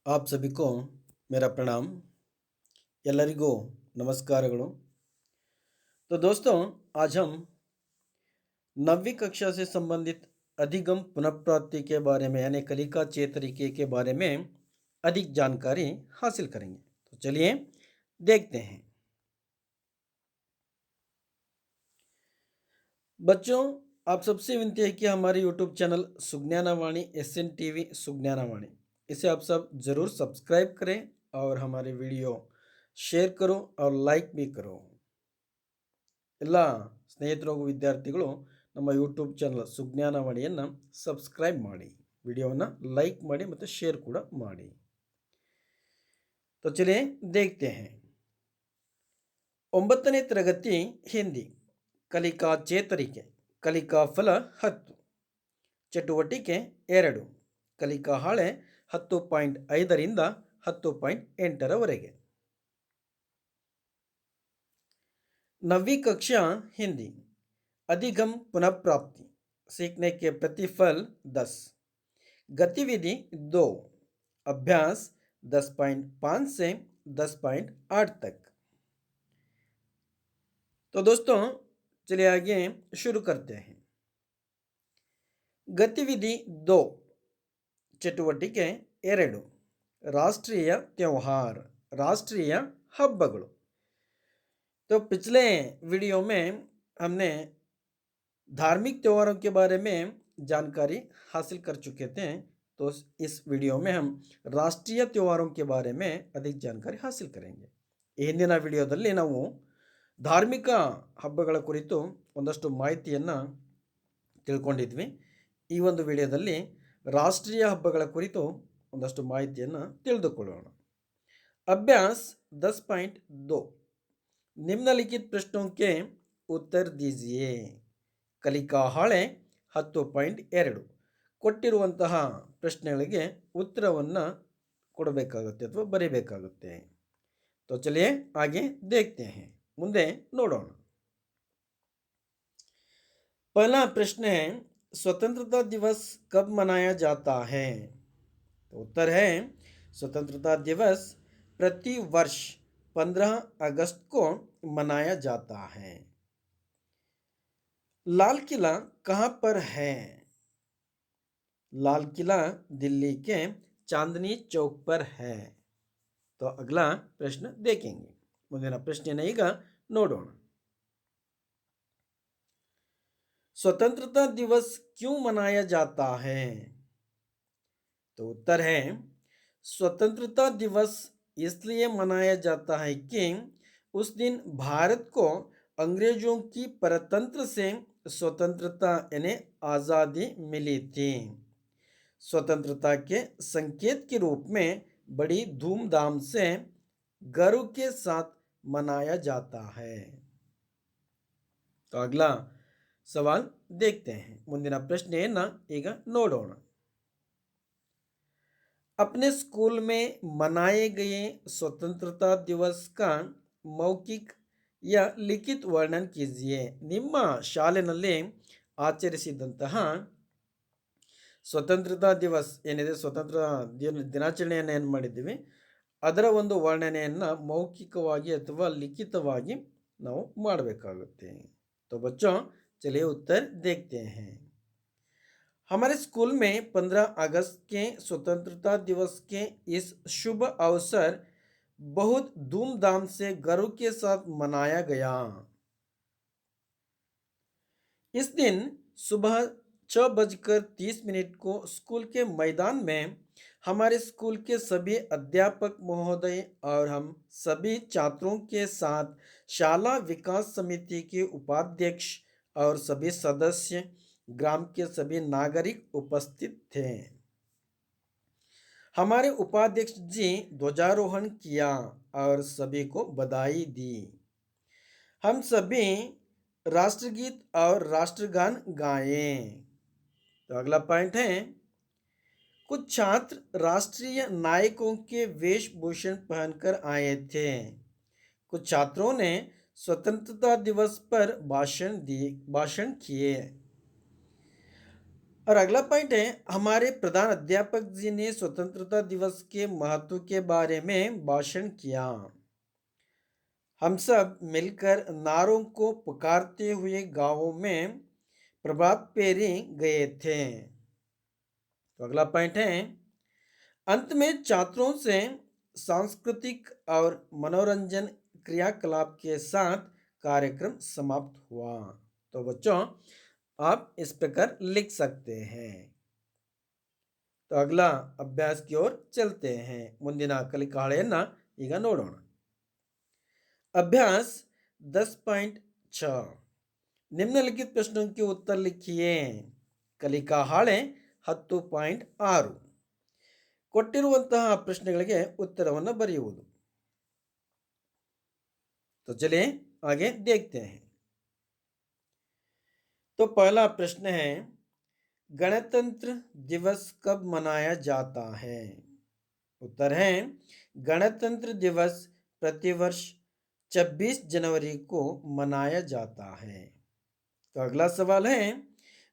आप सभी को मेरा प्रणाम। ಎಲ್ಲರಿಗೂ नमस्कारಗಳು। तो दोस्तों, आज हम 9वीं कक्षा से संबंधित अधिगम पुनःप्राप्ति के बारे में यानी कलिका चेतरिके के बारे में अधिक जानकारी हासिल करेंगे। तो चलिए देखते हैं। बच्चों, आप सबसे विनती है कि हमारे यूट्यूब चैनल सुज्ञानावाणी SN TV सुज्ञानावाणी इसे आप सब ज़रूर सब्सक्राइब करें और हमारे वीडियो शेयर करो और लाइक भी करो। ಎಲ್ಲ ಸ್ನೇಹಿತರು ಹಾಗೂ ವಿದ್ಯಾರ್ಥಿಗಳು ನಮ್ಮ ಯೂಟ್ಯೂಬ್ ಚಾನಲ್ ಸುಜ್ಞಾನವಾಣಿಯನ್ನು ಸಬ್ಸ್ಕ್ರೈಬ್ ಮಾಡಿ, ವಿಡಿಯೋವನ್ನು ಲೈಕ್ ಮಾಡಿ ಮತ್ತು ಶೇರ್ ಕೂಡ ಮಾಡಿ। तो चलिए देखते हैं। 9ನೇ ತರಗತಿ ಹಿಂದಿ ಕಲಿಕಾ ಚೇತರಿಕೆ ಕಲಿಕಾ ಫಲ 10 ಚಟುವಟಿಕೆ 2 ಕಲಿಕಾ ಹಾಳೆ 10.5 ರಿಂದ 10.8 ರವರೆಗೆ। 9वीं कक्षा हिंदी अधिगम पुनःप्राप्ति सीखने के प्रतिफल 10 गतिविधि 2 अभ्यास 10.5 से 10.8 तक। तो दोस्तों, चलिए आगे शुरू करते हैं। गतिविधि 2 चटुवटिके 2 राष्ट्रीय त्योहार राष्ट्रीय हब्बಗಳು। तो पिछले वीडियो में हमने धार्मिक त्योहारों के बारे में जानकारी हासिल कर चुके थे। तो इस वीडियो में हम राष्ट्रीय त्योहारों के बारे में अधिक जानकारी हासिल करेंगे। ಈ ಹಿಂದಿನ ವಿಡಿಯೋದಲ್ಲಿ ನಾವು ಧಾರ್ಮಿಕ ಹಬ್ಬಗಳ ಕುರಿತು ಒಂದಷ್ಟು ಮಾಹಿತಿಯನ್ನು ತಿಳ್ಕೊಂಡಿದ್ವಿ। ಈ ಒಂದು ವಿಡಿಯೋದಲ್ಲಿ ರಾಷ್ಟ್ರೀಯ ಹಬ್ಬಗಳ ಕುರಿತು ಒಂದಷ್ಟು ಮಾಹಿತಿಯನ್ನು ತಿಳಿದುಕೊಳ್ಳೋಣ। अभ्यास 10.2 निम्नलिखित प्रश्नों के उत्तर दीजिए। ಕಲಿಕಾ ಹಾಳೆ 10.2 ಕೊಟ್ಟಿರುವಂತಹ ಪ್ರಶ್ನೆಗಳಿಗೆ ಉತ್ತರವನ್ನು ಕೊಡಬೇಕಾಗುತ್ತೆ ಅಥವಾ ಬರೀಬೇಕಾಗುತ್ತೆ। तो चलिए आगे देखते हैं, ಮುಂದೆ ನೋಡೋಣ। पहला प्रश्न है, स्वतंत्रता दिवस कब मनाया जाता है? तो उत्तर है, स्वतंत्रता दिवस प्रति वर्ष 15 अगस्त को मनाया जाता है। लाल किला कहाँ पर है? लाल किला दिल्ली के चांदनी चौक पर है। तो अगला प्रश्न देखेंगे। ಮುಂದಿನ ಪ್ರಶ್ನೆಯನ್ನು ಈಗ ನೋಡೋಣ। स्वतंत्रता दिवस क्यों मनाया जाता है? तो उत्तर है, स्वतंत्रता दिवस इसलिए मनाया जाता है कि उस दिन भारत को अंग्रेजों की परतंत्र से स्वतंत्रता यानी आज़ादी मिली थी। स्वतंत्रता के संकेत के रूप में बड़ी धूमधाम से गर्व के साथ मनाया जाता है। तो अगला सवाल देखते हैं। ಮುಂದಿನ ಪ್ರಶ್ನೆಯನ್ನು ಈಗ ನೋಡೋಣ। अपने स्कूल में मनाए गए स्वतंत्रता दिवस का मौखिक या लिखित वर्णन कीजिए। ನಿಮ್ಮ ಶಾಲೆಯಲ್ಲಿ ಆಚರಿಸಿದಂತಹ ಸ್ವತಂತ್ರತಾ ದಿವಸ್ ಏನಿದೆ, ಸ್ವತಂತ್ರ ದಿನಾಚರಣೆಯನ್ನು ಏನು ಮಾಡಿದ್ದೀವಿ ಅದರ ಒಂದು ವರ್ಣನೆಯನ್ನು ಮೌಖಿಕವಾಗಿ ಅಥವಾ ಲಿಖಿತವಾಗಿ ನಾವು ಮಾಡಬೇಕಾಗುತ್ತೆ। तो बच्चों, चलिए उत्तर देखते हैं। हमारे स्कूल में 15 अगस्त के स्वतंत्रता दिवस के इस शुभ अवसर बहुत धूमधाम से गर्व के साथ मनाया गया। इस दिन सुबह 6:30 को स्कूल के मैदान में हमारे स्कूल के सभी अध्यापक महोदय और हम सभी छात्रों के साथ शाला विकास समिति के उपाध्यक्ष और सभी सदस्य, ग्राम के सभी नागरिक उपस्थित थे। हमारे उपाध्यक्ष जी ध्वजारोहण किया और सभी को बधाई दी। हम सभी राष्ट्रगीत और राष्ट्रगान गाए। तो अगला पॉइंट है, कुछ छात्र राष्ट्रीय नायकों के वेशभूषण पहनकर आए थे। कुछ छात्रों ने स्वतंत्रता दिवस पर भाषण किए। और अगला पॉइंट है, हमारे प्रधान अध्यापक जी ने स्वतंत्रता दिवस के महत्व के बारे में भाषण किया। हम सब मिलकर नारों को पुकारते हुए गांवों में प्रभात फेरी गए थे। तो अगला पॉइंट है, अंत में छात्रों से सांस्कृतिक और मनोरंजन क्रियाकलाप के साथ कार्यक्रम समाप्त हुआ। तो बच्चों, आप इस प्रकार लिख सकते हैं। तो अगला अभ्यास की ओर चलते हैं। ಮುಂದಿನ ಕಲಿಕಾಳೆಯನ್ನ ಈಗ ನೋಡೋಣ। अभ्यास 10.6 निम्नलिखित प्रश्नों के उत्तर लिखिए। ಕಲಿಕಾ ಹಾಳೆ 10.6 ಕೊಟ್ಟಿರುವಂತಹ ಪ್ರಶ್ನೆಗಳಿಗೆ उत्तरವನ್ನು ಬರೆಯುವುದು। तो चलिए आगे देखते हैं। तो पहला प्रश्न है, गणतंत्र दिवस कब मनाया जाता है? उत्तर है, गणतंत्र दिवस प्रतिवर्ष 26 जनवरी को मनाया जाता है। तो अगला सवाल है,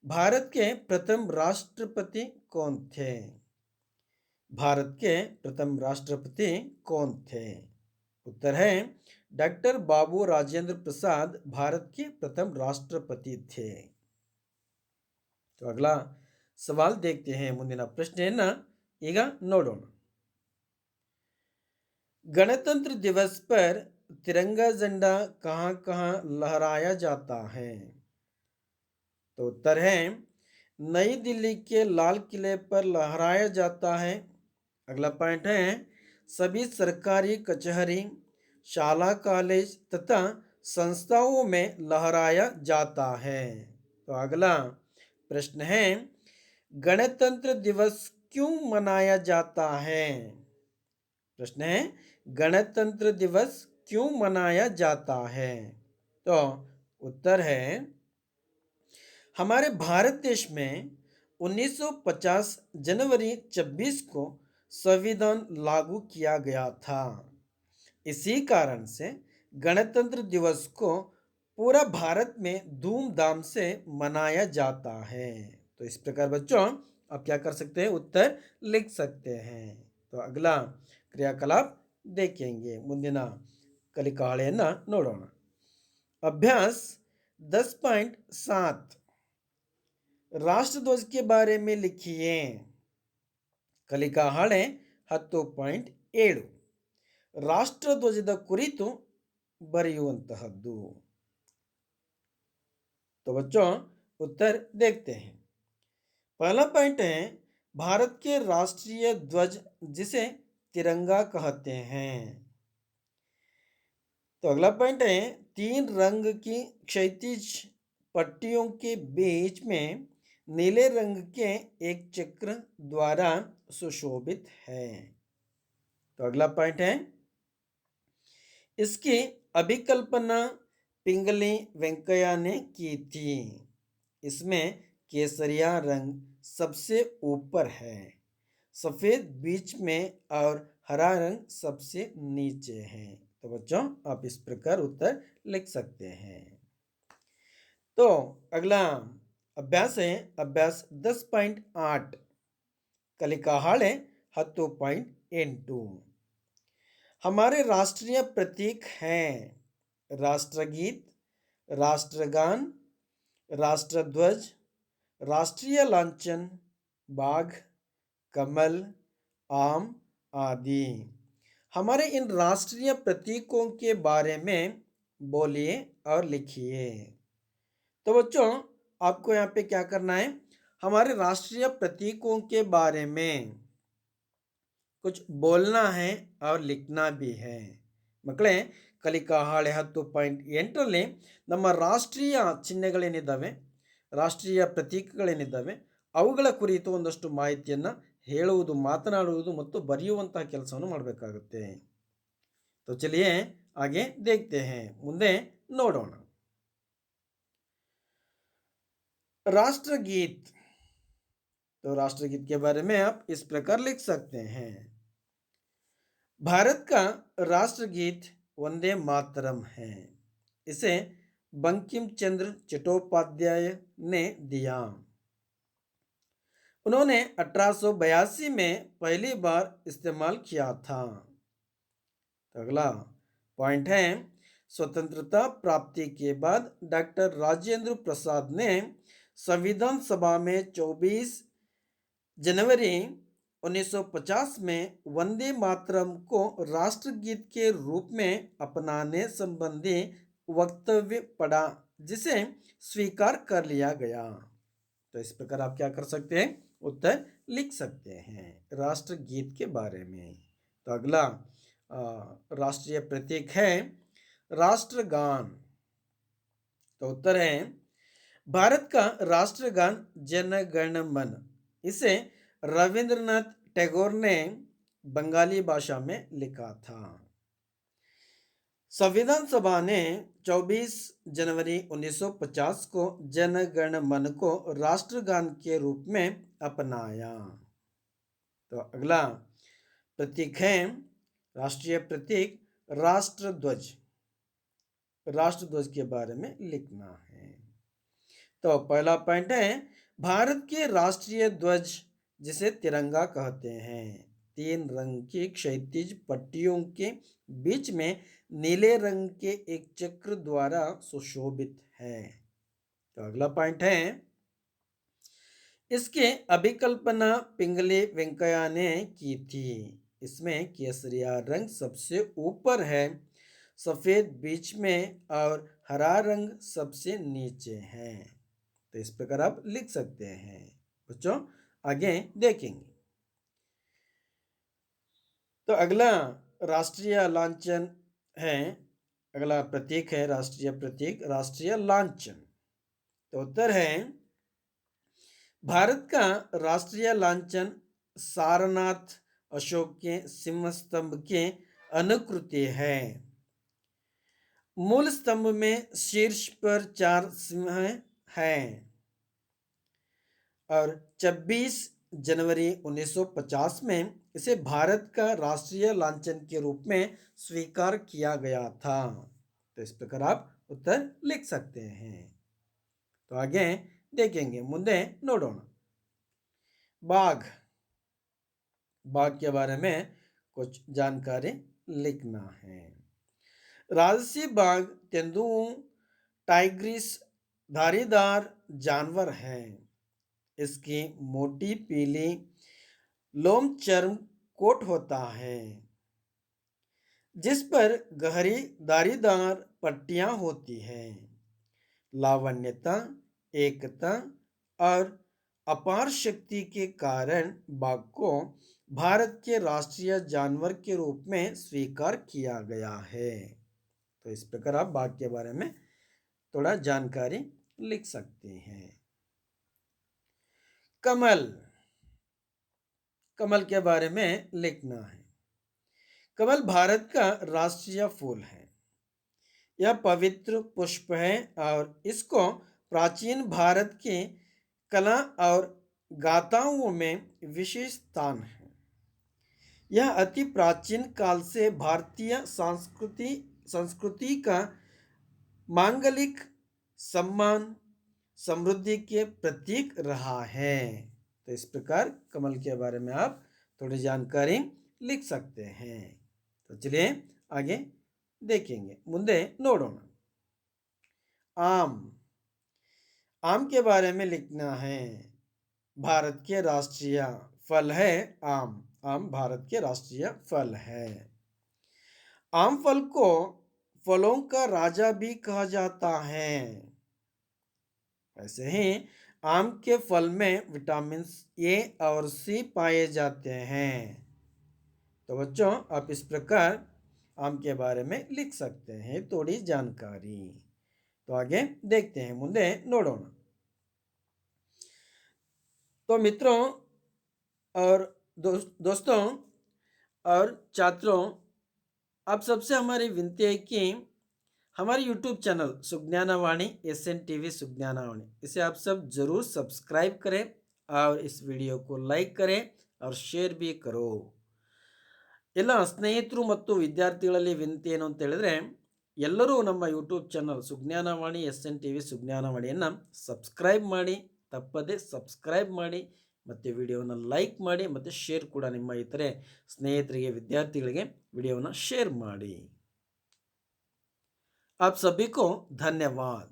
भारत के प्रथम राष्ट्रपति कौन थे? भारत के प्रथम राष्ट्रपति कौन थे? उत्तर है, डॉक्टर बाबू राजेंद्र प्रसाद भारत के प्रथम राष्ट्रपति थे। तो अगला सवाल देखते हैं। ಮುಂದಿನ ಪ್ರಶ್ನೆಯನ್ನ ಈಗ ನೋಡೋಣ। गणतंत्र दिवस पर तिरंगा झंडा कहाँ कहाँ लहराया जाता है? तो उत्तर है, नई दिल्ली के लाल किले पर लहराया जाता है। अगला पॉइंट है, सभी सरकारी कचहरी, शाला कॉलेज तथा संस्थाओं में लहराया जाता है। तो अगला प्रश्न है, गणतंत्र दिवस क्यों मनाया जाता है? प्रश्न है, गणतंत्र दिवस क्यों मनाया जाता है? तो उत्तर है, हमारे भारत देश में 1950 जनवरी 26 को संविधान लागू किया गया था। इसी कारण से गणतंत्र दिवस को पूरा भारत में धूमधाम से मनाया जाता है। तो इस प्रकार बच्चों आप क्या कर सकते हैं, उत्तर लिख सकते हैं। तो अगला क्रियाकलाप देखेंगे। ಮುಂದಿನ ಕಲಿಕಾಳೆಯನ್ನ ನೋಡೋಣ। अभ्यास 10.7 राष्ट्रध्वज के बारे में लिखिए। ಕಲಿಕಾ ಹಾಳೆ 10.7 ರಾಷ್ಟ್ರಧ್ವಜದ ಕುರಿತು ಬರೆಯುವಂತಹದ್ದು। तो बच्चों उत्तर देखते हैं। पहला पॉइंट है, भारत के राष्ट्रीय ध्वज जिसे तिरंगा कहते हैं। तो अगला पॉइंट है, 3 रंग की क्षैतिज पट्टियों के बीच में नीले रंग के एक चक्र द्वारा सुशोभित है। तो अगला पॉइंट है, इसकी अभिकल्पना पिंगली वेंकैया ने की थी। इसमें केसरिया रंग सबसे ऊपर है, सफेद बीच में और हरा रंग सबसे नीचे है। तो बच्चों आप इस प्रकार उत्तर लिख सकते हैं। तो अगला अभ्यास है, अभ्यास 10.8 कलिका हाळे 10.8 हमारे राष्ट्रीय प्रतीक हैं राष्ट्रगीत, राष्ट्रगान, राष्ट्रध्वज, राष्ट्रीय लांछन, बाघ, कमल, आम आदि। हमारे इन राष्ट्रीय प्रतीकों के बारे में बोलिए और लिखिए। तो बच्चों आपको यहाँ पे क्या करना है, हमारे राष्ट्रीय प्रतीकों के बारे में कुछ बोलना है और लिखना भी है। ಮಕ್ಕಳೇ ಕಲಿಕಾ ಹಾಳೆ 10.8ರಲ್ಲಿ ನಮ್ಮ ರಾಷ್ಟ್ರೀಯ ಚಿಹ್ನೆಗಳೇನಿದ್ದಾವೆ, ರಾಷ್ಟ್ರೀಯ ಪ್ರತೀಕಗಳೇನಿದ್ದಾವೆ ಅವುಗಳ ಕುರಿತು ಒಂದಷ್ಟು ಮಾಹಿತಿಯನ್ನು ಹೇಳುವುದು, ಮಾತನಾಡುವುದು ಮತ್ತು ಬರೆಯುವಂತಹ ಕೆಲಸವನ್ನು ಮಾಡಬೇಕಾಗುತ್ತೆ। तो चलिए आगे देखते हैं, ಮುಂದೆ ನೋಡೋಣ। राष्ट्रगीत। तो राष्ट्रगीत के बारे में आप इस प्रकार लिख सकते हैं। भारत का राष्ट्रगीत वंदे मातरम है। इसे बंकिम चंद्र चट्टोपाध्याय ने दिया। उन्होंने 1882 में पहली बार इस्तेमाल किया था। तो अगला पॉइंट है, स्वतंत्रता प्राप्ति के बाद डॉक्टर राजेंद्र प्रसाद ने संविधान सभा में 24 जनवरी 1950 में वंदे मातरम को राष्ट्रगीत के रूप में अपनाने संबंधी वक्तव्य पढ़ा, जिसे स्वीकार कर लिया गया। तो इस प्रकार आप क्या कर सकते हैं, उत्तर लिख सकते हैं राष्ट्रगीत के बारे में। तो अगला राष्ट्रीय प्रतीक है राष्ट्रगान। तो उत्तर है, भारत का राष्ट्रगान जन गण मन। इसे रविंद्रनाथ टैगोर ने बंगाली भाषा में लिखा था। संविधान सभा ने 24 जनवरी 1950 को जन गण मन को राष्ट्रगान के रूप में अपनाया। तो अगला प्रतीक है राष्ट्रीय प्रतीक राष्ट्रध्वज। राष्ट्रध्वज के बारे में लिखना है। तो पहला पॉइंट है, भारत के राष्ट्रीय ध्वज जिसे तिरंगा कहते हैं, 3 रंग की क्षैतिज पट्टियों के बीच में नीले रंग के एक चक्र द्वारा सुशोभित है। तो अगला पॉइंट है, इसके अभिकल्पना पिंगले वेंकैया ने की थी। इसमें केसरिया रंग सबसे ऊपर है, सफेद बीच में और हरा रंग सबसे नीचे है। तो इस प्रकार आप लिख सकते हैं। बच्चों आगे देखेंगे। तो अगला राष्ट्रीय लांछन है, अगला प्रतीक है राष्ट्रीय प्रतीक राष्ट्रीय लांछन। तो उत्तर है, भारत का राष्ट्रीय लांछन सारनाथ अशोक के सिंह स्तंभ के अनुकृति है। मूल स्तंभ में शीर्ष पर 4 सिंह हैं और 26 जनवरी 1950 में इसे भारत का राष्ट्रीय लांछन के रूप में स्वीकार किया गया था। तो इस प्रकार आप उत्तर लिख सकते हैं। तो आगे देखेंगे, मुद्दे नोडोण। बाघ, बाघ के बारे में कुछ जानकारी लिखना है। राजसी बाघ तेंदुओं टाइग्रिस धारीदार जानवर है। इसकी मोटी पीली लोम चर्म कोट होता है, जिस पर गहरी धारीदार पट्टियां होती हैं। लावण्यता, एकता और अपार शक्ति के कारण बाघ को भारत के राष्ट्रीय जानवर के रूप में स्वीकार किया गया है। तो इस प्रकार आप बाघ के बारे में थोड़ा जानकारी लिख सकते हैं। कमल, कमल के बारे में लिखना है। कमल भारत का राष्ट्रीय फूल है। यह पवित्र पुष्प है और इसको प्राचीन भारत के कला और गाथाओं में विशेष स्थान है। यह अति प्राचीन काल से भारतीय संस्कृति का मांगलिक सम्मान समृद्धि के प्रतीक रहा है। तो इस प्रकार कमल के बारे में आप थोड़ी जानकारी लिख सकते हैं। तो चलिए आगे देखेंगे, मुद्दे नोडोण। आम, आम के बारे में लिखना है। भारत के राष्ट्रीय फल है आम। आम भारत के राष्ट्रीय फल है। आम फल को फलों का राजा भी कहा जाता है। ऐसे ही आम के फल में विटामिन ए और सी पाए जाते हैं। तो बच्चों आप इस प्रकार आम के बारे में लिख सकते हैं थोड़ी जानकारी। तो आगे देखते हैं, मुद्दे नोडोण। तो मित्रों और दोस्तों और छात्रों, आप सबसे हमारी विनती है कि हमारे YouTube चैनल सुज्ञानावाणी SNTV सुज्ञानावाणी, इसे आप सब जरूर सब्सक्राइब करें और इस वीडियो को लाइक करें और शेयर भी करो। ಎಲ್ಲ ಸ್ನೇಹಿತರು ಮತ್ತು ವಿದ್ಯಾರ್ಥಿಗಳಲ್ಲಿ ವಿನಂತಿ ಏನು ಅಂತ ಹೇಳಿದ್ರೆ, ಎಲ್ಲರೂ ನಮ್ಮ ಯೂಟ್ಯೂಬ್ ಚಾನಲ್ ಸುಜ್ಞಾನವಾಣಿ SNTV ಸುಜ್ಞಾನವಾಣಿಯನ್ನು ಸಬ್ಸ್ಕ್ರೈಬ್ ಮಾಡಿ, ತಪ್ಪದೆ ಸಬ್ಸ್ಕ್ರೈಬ್ ಮಾಡಿ ಮತ್ತು ವಿಡಿಯೋನ ಲೈಕ್ ಮಾಡಿ ಮತ್ತು ಶೇರ್ ಕೂಡ ನಿಮ್ಮ ಇತರೆ ಸ್ನೇಹಿತರಿಗೆ ವಿದ್ಯಾರ್ಥಿಗಳಿಗೆ ವಿಡಿಯೋನ शेयर ಮಾಡಿ। आप सभी को धन्यवाद।